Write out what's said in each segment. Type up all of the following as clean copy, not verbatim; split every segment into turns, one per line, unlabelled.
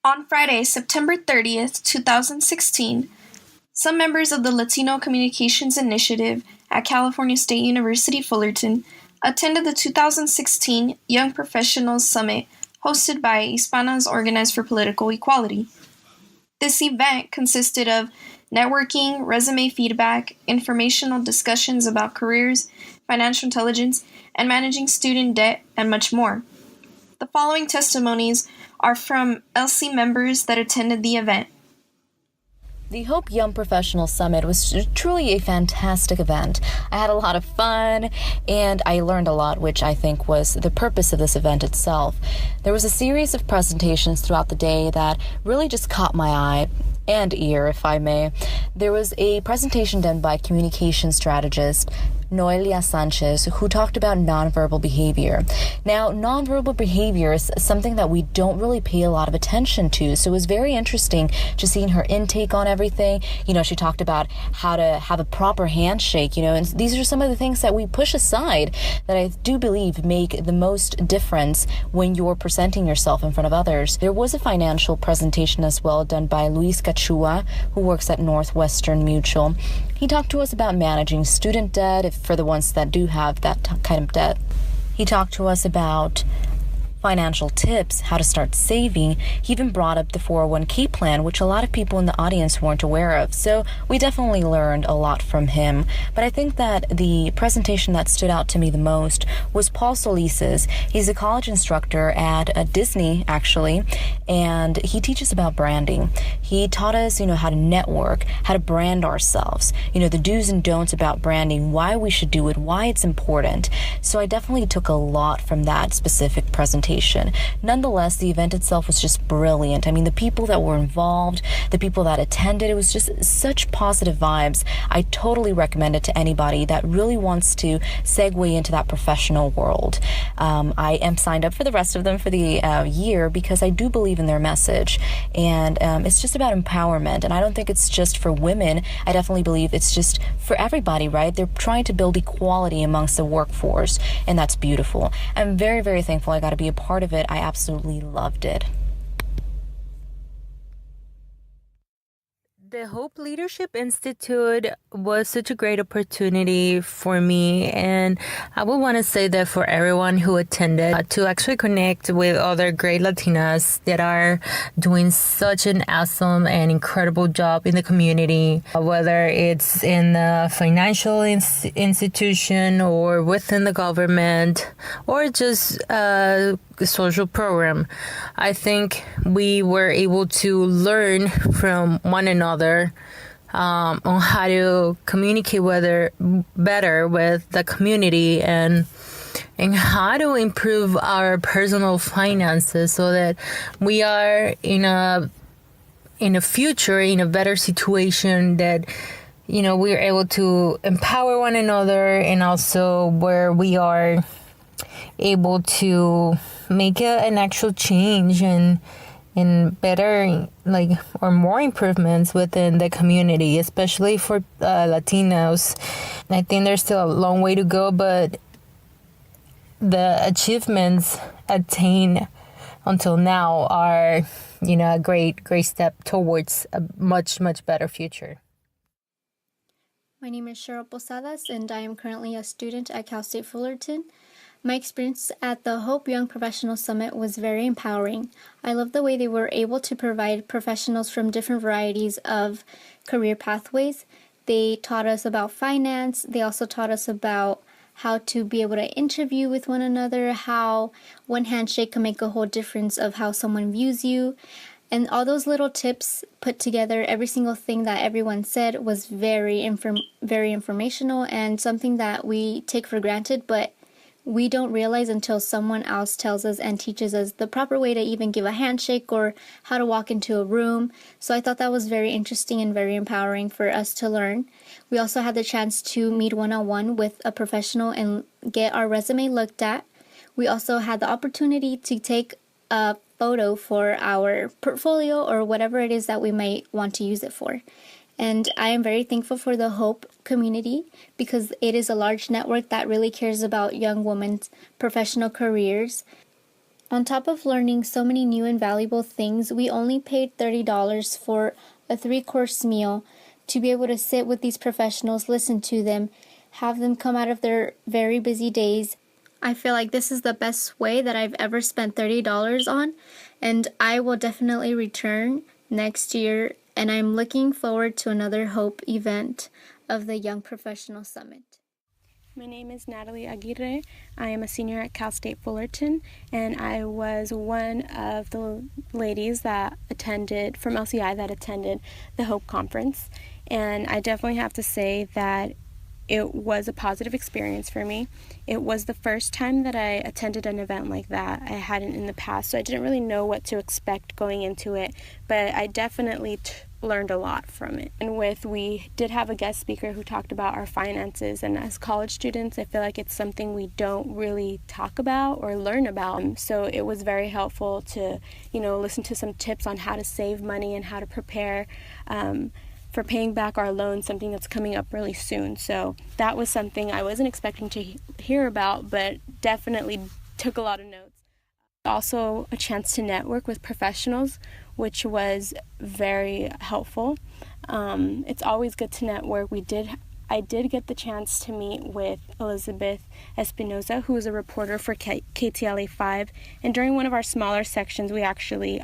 On Friday, September 30th, 2016, some members of the Latino Communications Initiative at California State University Fullerton attended the 2016 Young Professionals Summit hosted by Hispanas Organized for Political Equality. This event consisted of networking, resume feedback, informational discussions about careers, financial intelligence, and managing student debt, and much more. The following testimonies are from LC members that attended the event.
The Hope Young Professional Summit was truly a fantastic event. I had a lot of fun, and I learned a lot, which I think was the purpose of this event itself. There was a series of presentations throughout the day that really just caught my eye and ear, if I may. There was a presentation done by communication strategist Noelia Sanchez, who talked about nonverbal behavior. Now, nonverbal behavior is something that we don't really pay a lot of attention to, so it was very interesting just seeing her intake on everything. She talked about how to have a proper handshake, and these are some of the things that we push aside that I do believe make the most difference when you're presenting yourself in front of others. There was a financial presentation as well done by Luis Cachua, who works at Northwestern Mutual. He talked to us about managing student debt for the ones that do have that kind of debt. He talked to us about financial tips, how to start saving. He even brought up the 401k plan, which a lot of people in the audience weren't aware of. So we definitely learned a lot from him. But I think that the presentation that stood out to me the most was Paul Solis's. He's a college instructor at Disney, actually, and he teaches about branding. He taught us, how to network, how to brand ourselves, the do's and don'ts about branding, why we should do it, why it's important. So I definitely took a lot from that specific presentation. Nonetheless, the event itself was just brilliant. The people that were involved, the people that attended, it was just such positive vibes. I totally recommend it to anybody that really wants to segue into that professional world. I am signed up for the rest of them for the year because I do believe in their message. And it's just about empowerment. And I don't think it's just for women. I definitely believe it's just for everybody, right? They're trying to build equality amongst the workforce. And that's beautiful. I'm very, very thankful I got to be a part of it. I absolutely loved it.
The Hope Leadership Institute was such a great opportunity for me, and I would want to say that for everyone who attended, to actually connect with other great Latinas that are doing such an awesome and incredible job in the community, whether it's in a financial institution or within the government or just a social program. I think we were able to learn from one another on how to communicate better with the community and how to improve our personal finances so that we are in a future in a better situation that we're able to empower one another, and also where we are able to make an actual change and better or more improvements within the community, especially for Latinos. I think there's still a long way to go, but the achievements attained until now are a great step towards a much better future.
My name is Cheryl Posadas, and I am currently a student at Cal State Fullerton. My experience at the Hope Young Professional Summit was very empowering. I love the way they were able to provide professionals from different varieties of career pathways. They taught us about finance. They also taught us about how to be able to interview with one another, how one handshake can make a whole difference of how someone views you. And all those little tips put together, every single thing that everyone said was very informational and something that we take for granted, but we don't realize until someone else tells us and teaches us the proper way to even give a handshake or how to walk into a room. So I thought that was very interesting and very empowering for us to learn. We also had the chance to meet one-on-one with a professional and get our resume looked at. We also had the opportunity to take a photo for our portfolio or whatever it is that we might want to use it for. And I am very thankful for the Hope community because it is a large network that really cares about young women's professional careers. On top of learning so many new and valuable things, we only paid $30 for a 3-course meal to be able to sit with these professionals, listen to them, have them come out of their very busy days. I feel like this is the best way that I've ever spent $30 on, and I will definitely return next year, and I'm looking forward to another Hope event of the Young Professional Summit.
My name is Natalie Aguirre. I am a senior at Cal State Fullerton, and I was one of the ladies that attended, from LCI, that attended the Hope Conference. And I definitely have to say that it was a positive experience for me. It was the first time that I attended an event like that. I hadn't in the past, so I didn't really know what to expect going into it, but I definitely learned a lot from it. And we did have a guest speaker who talked about our finances, and as college students, I feel like it's something we don't really talk about or learn about. So it was very helpful to, listen to some tips on how to save money and how to prepare for paying back our loan, something that's coming up really soon. So that was something I wasn't expecting to hear about, but definitely took a lot of notes. Also a chance to network with professionals, which was very helpful. It's always good to network. I did get the chance to meet with Elizabeth Espinoza, who is a reporter for KTLA 5, and during one of our smaller sections, we actually,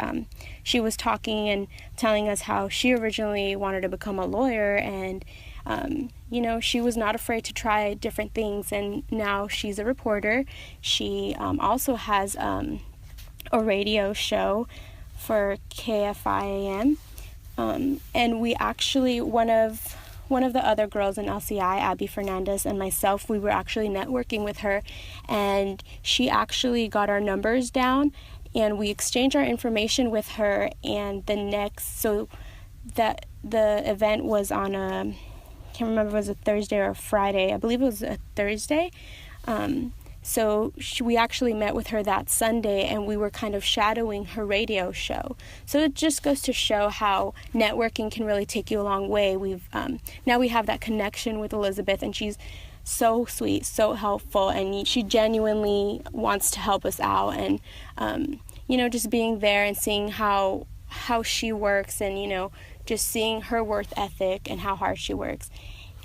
she was talking and telling us how she originally wanted to become a lawyer, and she was not afraid to try different things, and now she's a reporter. She also has a radio show for KFIAM, and we actually, one of the other girls in LCI, Abby Fernandez, and myself, we were actually networking with her, and she actually got our numbers down, and we exchanged our information with her. And so that the event was on I can't remember if it was a Thursday or a Friday. I believe it was a Thursday. So we actually met with her that Sunday, and we were kind of shadowing her radio show. So it just goes to show how networking can really take you a long way. Now we have that connection with Elizabeth, and she's so sweet, so helpful, and she genuinely wants to help us out. And just being there and seeing how she works, and just seeing her work ethic and how hard she works,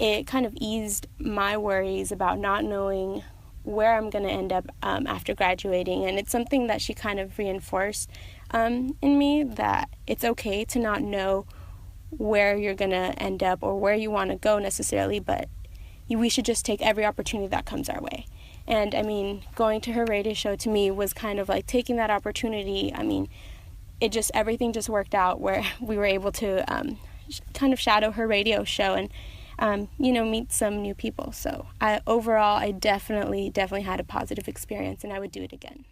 it kind of eased my worries about not knowing where I'm going to end up after graduating. And it's something that she kind of reinforced in me, that it's okay to not know where you're going to end up or where you want to go necessarily, but we should just take every opportunity that comes our way. And going to her radio show to me was kind of like taking that opportunity. Everything just worked out where we were able to kind of shadow her radio show and meet some new people. So overall, I definitely had a positive experience, and I would do it again.